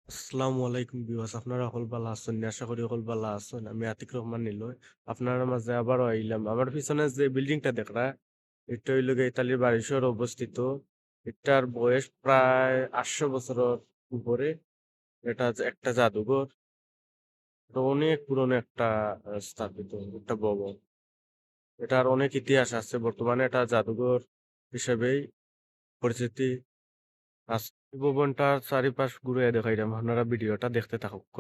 আসসালামু আলাইকুম ভিউয়ার্স, আপনারা সকল ভালো আছেন? আশা করি সকল ভালো আছেন। আমি আতিক রহমান নিলয় আপনার মাঝে আবারও আইলাম। আমার পিছনে যে বিল্ডিংটা দেখরা, এটা হইল গিয়ে ইতালির বারিশর অবস্থিত। এটার বয়স প্রায় 800 বছরের উপরে। এটা একটা জাদুঘর। এটা অনেক পুরনো একটা স্থাপিত একটা ভবন। এটার অনেক ইতিহাস আছে। বর্তমানে এটা জাদুঘর হিসেবেই পরিচিতি আছে। এই ভবনটার চারিপাশ ঘুরে দেখাইলাম, আপনারা ভিডিওটা দেখতে থাকুক।